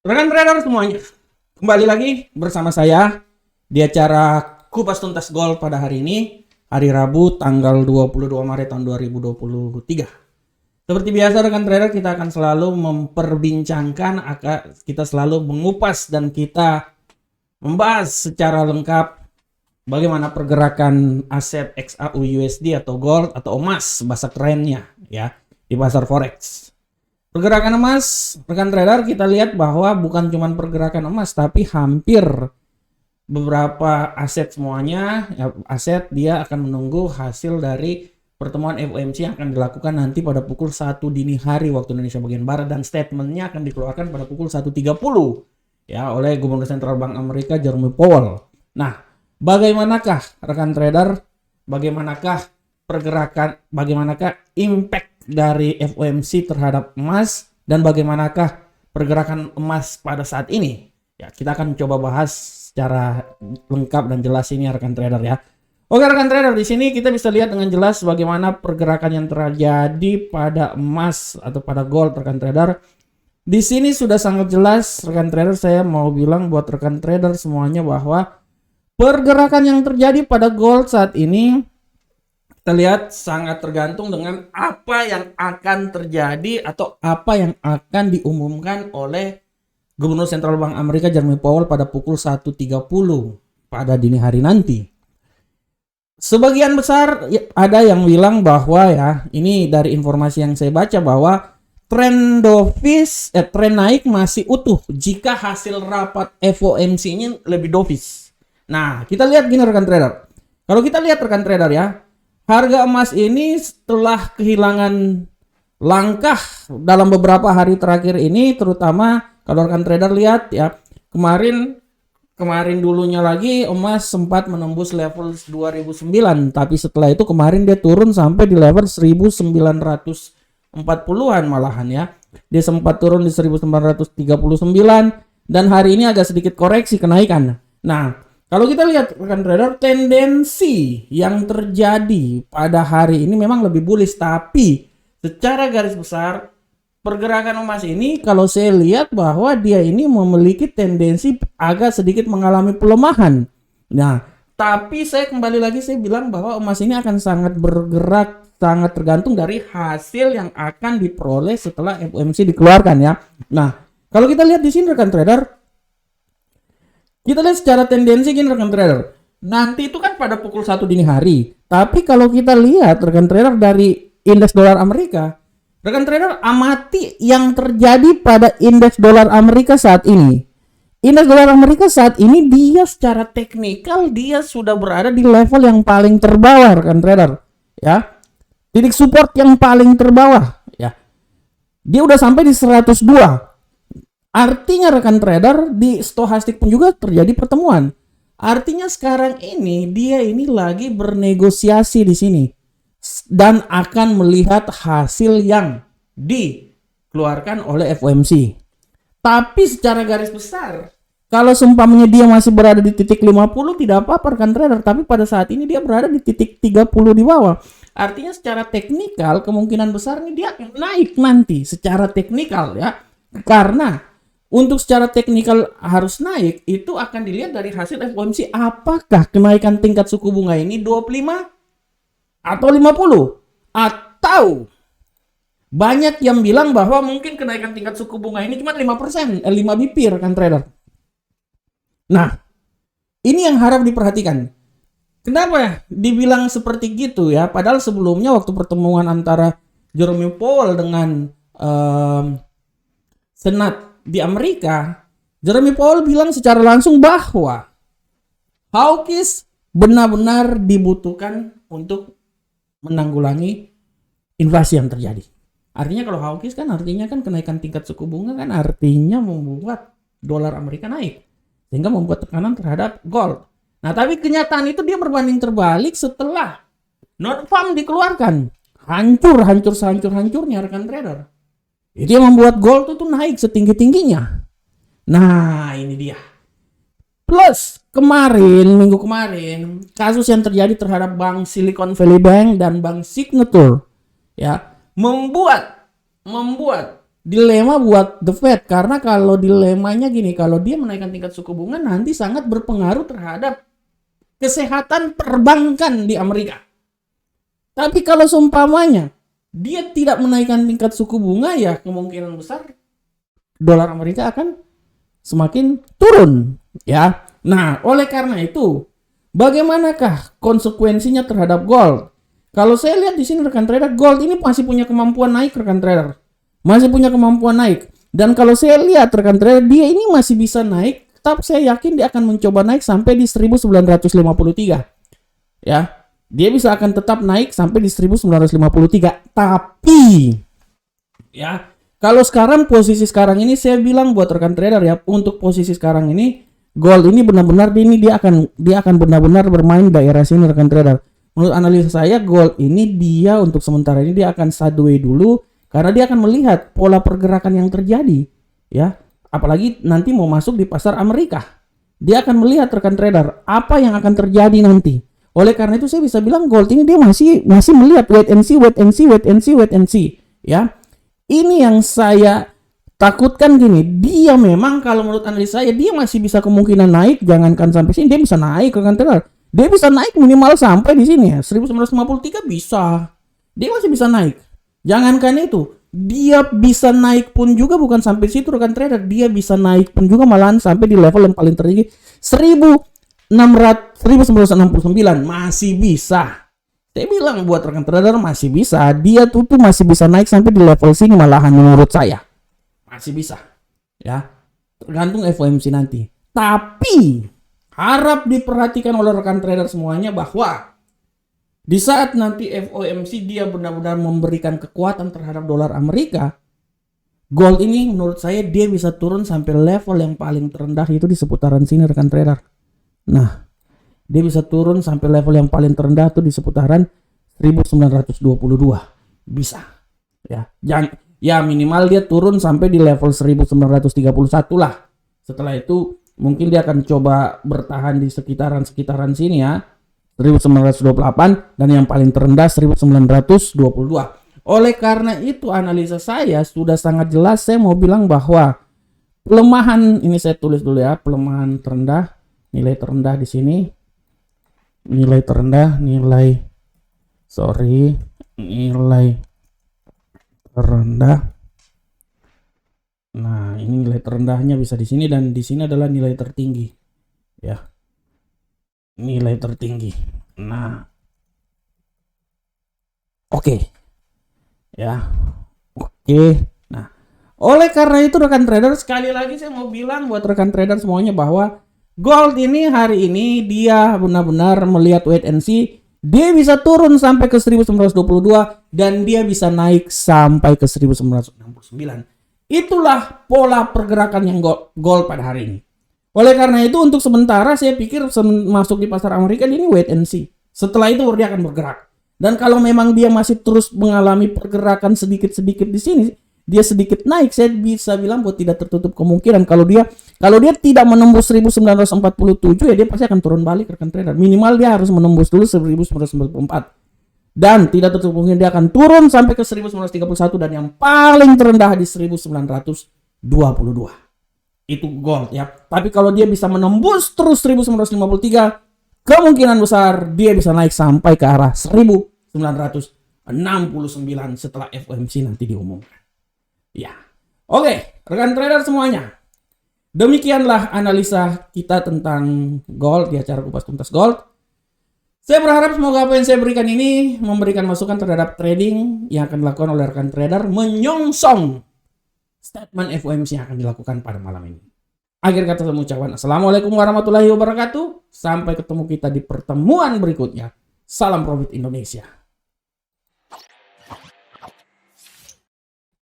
Rekan trader semuanya, kembali lagi bersama saya di acara Kupas Tuntas Gold pada hari ini, hari Rabu tanggal 22 Maret tahun 2023. Seperti biasa rekan trader, kita akan selalu memperbincangkan, kita selalu mengupas dan kita membahas secara lengkap bagaimana pergerakan aset XAU USD atau gold atau emas bahasa kerennya ya di pasar forex. Pergerakan emas, rekan trader, kita lihat bahwa bukan cuma pergerakan emas, tapi hampir beberapa aset semuanya, ya, aset dia akan menunggu hasil dari pertemuan FOMC yang akan dilakukan nanti pada pukul 1 dini hari waktu Indonesia bagian Barat, dan statementnya akan dikeluarkan pada pukul 1.30 ya oleh Gubernur Sentral Bank Amerika Jerome Powell. Nah, bagaimanakah rekan trader, bagaimanakah pergerakan, bagaimanakah impact dari FOMC terhadap emas, dan bagaimanakah pergerakan emas pada saat ini? Ya, kita akan coba bahas secara lengkap dan jelas ini rekan trader ya. Oke rekan trader, di sini kita bisa lihat dengan jelas bagaimana pergerakan yang terjadi pada emas atau pada gold rekan trader. Di sini sudah sangat jelas rekan trader, saya mau bilang buat rekan trader semuanya bahwa pergerakan yang terjadi pada gold saat ini kita lihat sangat tergantung dengan apa yang akan terjadi atau apa yang akan diumumkan oleh Gubernur Sentral Bank Amerika Jerome Powell pada pukul 1.30 pada dini hari nanti. Sebagian besar ada yang bilang bahwa ya, ini dari informasi yang saya baca bahwa tren naik masih utuh jika hasil rapat FOMC-nya lebih dovish. Nah, kita lihat gini rekan trader. Kalau kita lihat rekan trader ya, harga emas ini setelah kehilangan langkah dalam beberapa hari terakhir ini, terutama kalau rekan trader lihat ya, kemarin dulunya lagi emas sempat menembus level 2009, tapi setelah itu kemarin dia turun sampai di level 1940-an malahan ya. Dia sempat turun di 1939 dan hari ini agak sedikit koreksi kenaikan. Nah, kalau kita lihat rekan trader, tendensi yang terjadi pada hari ini memang lebih bullish, tapi secara garis besar pergerakan emas ini kalau saya lihat bahwa dia ini memiliki tendensi agak sedikit mengalami pelemahan. Nah, tapi saya kembali lagi saya bilang bahwa emas ini akan sangat bergerak, sangat tergantung dari hasil yang akan diperoleh setelah FOMC dikeluarkan ya. Nah, kalau kita lihat di sini rekan trader, kita lihat secara tendensi gini rekan trader. Nanti itu kan pada pukul 1 dini hari. Tapi kalau kita lihat rekan trader dari indeks dolar Amerika, rekan trader amati yang terjadi pada indeks dolar Amerika saat ini. Indeks dolar Amerika saat ini dia secara teknikal dia sudah berada di level yang paling terbawah rekan trader. Ya. Titik support yang paling terbawah ya. Dia udah sampai di 102. Artinya rekan trader di stochastik pun juga terjadi pertemuan. Artinya sekarang ini dia ini lagi bernegosiasi di sini dan akan melihat hasil yang dikeluarkan oleh FOMC. Tapi secara garis besar, kalau seumpamanya dia masih berada di titik 50 tidak apa-apa rekan trader, tapi pada saat ini dia berada di titik 30 di bawah. Artinya secara teknikal kemungkinan besar nih dia akan naik nanti secara teknikal ya. Karena untuk secara teknikal harus naik, itu akan dilihat dari hasil FOMC. Apakah kenaikan tingkat suku bunga ini 25 atau 50? Atau banyak yang bilang bahwa mungkin kenaikan tingkat suku bunga ini cuma 5%, 5 BP rekan trader. Nah, ini yang harap diperhatikan. Kenapa dibilang seperti gitu ya? Padahal sebelumnya waktu pertemuan antara Jerome Powell dengan Senat di Amerika, Jerome Powell bilang secara langsung bahwa hawkish benar-benar dibutuhkan untuk menanggulangi inflasi yang terjadi. Artinya kalau hawkish kan artinya kan kenaikan tingkat suku bunga kan artinya membuat dolar Amerika naik, sehingga membuat tekanan terhadap gold. Nah, tapi kenyataan itu dia berbanding terbalik setelah not farm dikeluarkan. Hancur-hancurnya rekan trader. Itu yang membuat gold itu naik setinggi-tingginya. Nah, ini dia. Plus, minggu kemarin, kasus yang terjadi terhadap Bank Silicon Valley Bank dan Bank Signature ya, membuat dilema buat The Fed, karena kalau dilemanya gini, kalau dia menaikkan tingkat suku bunga nanti sangat berpengaruh terhadap kesehatan perbankan di Amerika. Tapi kalau seumpamanya dia tidak menaikkan tingkat suku bunga, ya kemungkinan besar dolar Amerika akan semakin turun, ya. Nah, oleh karena itu, bagaimanakah konsekuensinya terhadap gold? Kalau saya lihat di sini rekan trader, gold ini masih punya kemampuan naik, rekan trader. Masih punya kemampuan naik. Dan kalau saya lihat rekan trader, dia ini masih bisa naik, tetap saya yakin dia akan mencoba naik sampai di 1953. Ya. Dia bisa akan tetap naik sampai di 1953. Tapi ya, kalau sekarang posisi sekarang ini saya bilang buat rekan trader ya, untuk posisi sekarang ini gold ini benar-benar dia akan benar-benar bermain daerah sini rekan trader. Menurut analisa saya, gold ini dia untuk sementara ini dia akan sideways dulu karena dia akan melihat pola pergerakan yang terjadi, ya. Apalagi nanti mau masuk di pasar Amerika. Dia akan melihat rekan trader apa yang akan terjadi nanti. Oleh karena itu saya bisa bilang gold ini dia masih melihat wait and see, ya. Ini yang saya takutkan gini, dia memang kalau menurut analisa saya dia masih bisa kemungkinan naik, jangankan sampai sini dia bisa naik rekan trader. Dia bisa naik minimal sampai di sini ya, 1953 bisa. Dia masih bisa naik. Jangankan itu, dia bisa naik pun juga bukan sampai situ rekan trader, dia bisa naik pun juga malahan sampai di level yang paling tertinggi 1969 masih bisa. Saya bilang buat rekan trader masih bisa. Dia tuh masih bisa naik sampai di level sini malahan menurut saya. Masih bisa. Ya. Tergantung FOMC nanti. Tapi harap diperhatikan oleh rekan trader semuanya bahwa di saat nanti FOMC dia benar-benar memberikan kekuatan terhadap dolar Amerika, gold ini menurut saya dia bisa turun sampai level yang paling terendah itu di seputaran sini rekan trader. Nah, dia bisa turun sampai level yang paling terendah tuh di seputaran 1922. Bisa. Ya, ya minimal dia turun sampai di level 1931 lah. Setelah itu mungkin dia akan coba bertahan di sekitaran sini ya. 1928 dan yang paling terendah 1922. Oleh karena itu analisa saya sudah sangat jelas, saya mau bilang bahwa pelemahan ini saya tulis dulu ya, pelemahan terendah, nilai terendah di sini. Nilai terendah Nah, ini nilai terendahnya bisa di sini dan di sini adalah nilai tertinggi. Ya. Nilai tertinggi. Nah. Oke. Ya. Oke. Nah, oleh karena itu rekan trader, sekali lagi saya mau bilang buat rekan trader semuanya bahwa gold ini hari ini dia benar-benar melihat wait and see. Dia bisa turun sampai ke 1922 dan dia bisa naik sampai ke 1969. Itulah pola pergerakan yang gold pada hari ini. Oleh karena itu untuk sementara saya pikir masuk di pasar Amerika ini wait and see. Setelah itu dia akan bergerak. Dan kalau memang dia masih terus mengalami pergerakan sedikit-sedikit di sini, dia sedikit naik, saya bisa bilang buat tidak tertutup kemungkinan kalau dia tidak menembus 1947 ya dia pasti akan turun balik rekan trader. Minimal dia harus menembus dulu 1994. Dan tidak tertutup kemungkinan dia akan turun sampai ke 1931 dan yang paling terendah di 1922. Itu gold ya. Tapi kalau dia bisa menembus terus 1953, kemungkinan besar dia bisa naik sampai ke arah 1969 setelah FOMC nanti diumumkan. Ya, oke, rekan trader semuanya. Demikianlah analisa kita tentang gold di acara Kupas Tuntas Gold. Saya berharap semoga apa yang saya berikan ini memberikan masukan terhadap trading yang akan dilakukan oleh rekan trader menyongsong statement FOMC yang akan dilakukan pada malam ini. Akhir kata saya mengucapkan Assalamualaikum warahmatullahi wabarakatuh. Sampai ketemu kita di pertemuan berikutnya. Salam profit Indonesia.